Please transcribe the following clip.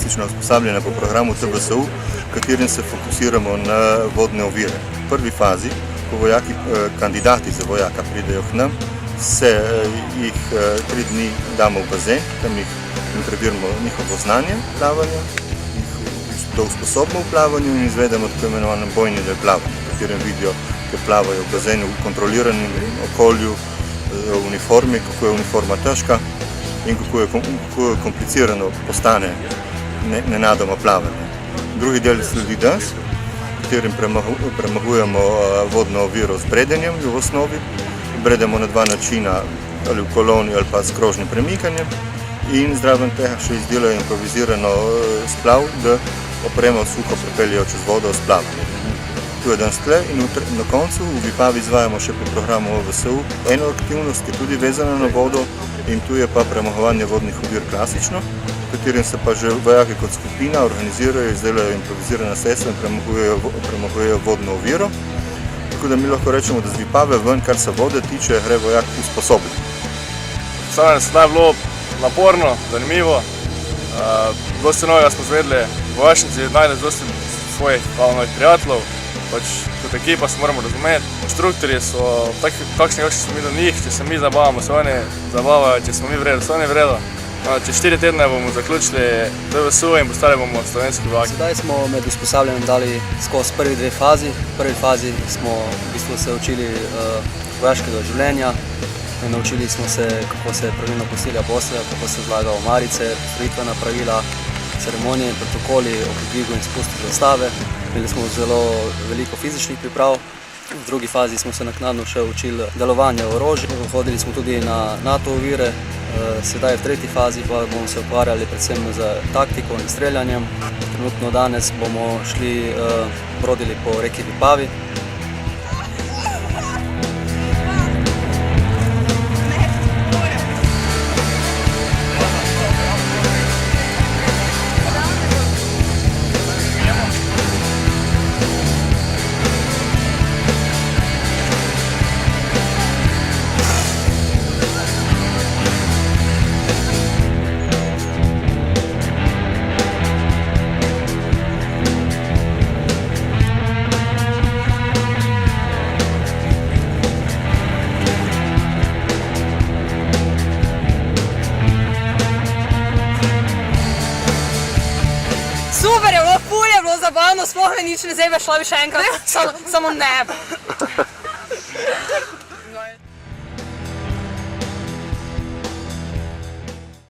klasična usposabljanja po programu TBSU, v katerem se fokusiramo na vodne ovire. V prvi fazi, ko kandidati za vojaka pridejo k nam, se jih 3 dni damo v bazen, tam jih preverimo njihovo znanje plavanja, da usposobimo v plavanju in izvedemo tako imenovanem bojni del plavanja, v katerem vidijo, ker plavajo v bazenu v kontroliranem okolju, v uniformi, kako je uniforma težka in kako je komplicirano postane nenadoma plavanje. Drugi del sledi dans, v katerem premagujemo vodno oviro z bredenjem v osnovi. Bredemo na 2 načina, ali v koloni ali pa s krožnim premikanjem in zraven tega še izdelajo improvizirano splav, da opremo suho pripeljejo čez vodo s plavanjem. Tu je danes tle in na koncu v Vipavi izvajamo še po programu OVSU eno aktivnost, ki je tudi vezana na vodo in tu je pa premagovanje vodnih ovir klasično, v katerem se pa že vojaki kot skupina organizirajo, izdelajo improvizirana sredstva in premagujejo vodno oviro. Tako da mi lahko rečemo, da z Vipave ven, kar se vode tiče, gre vojak usposobljen. Stavljanje se je bilo naporno, zanimivo. Dosti novega smo zvedeli, vojašnici najdeš dosti svojih novih prijateljev. Kot ekipa se moramo razumeti. Inštruktorji so takšni, kakšni smo mi do njih, če se mi zabavamo, se oni zabavajo, če smo mi vredo, se oni vredo. Čez 4 tedne bomo zaključili TBSU in postali bomo slovenski vojaki. Sedaj smo med usposabljanjem dali skozi prvi 2 fazi. V prvi fazi smo v bistvu se učili vojaškega življenja. Naučili smo se, kako se pravilno posilja postelja, kako se zlaga omarice, postrojitvena pravila, ceremonije in protokoli ob dvigu in spustu zastave. Imeli smo zelo veliko fizičnih priprav. V drugi fazi smo se naknadno še učili delovanja orožja. Hodili smo tudi na NATO ovire. Sedaj v tretji fazi pa bomo se ukvarjali predvsem z taktiko in streljanjem. Trenutno danes bomo brodili po reki Vipavi. Super je bilo, ful je bilo zabavno, sploh me nič ne zebe, šla bi še enkrat, samo ne.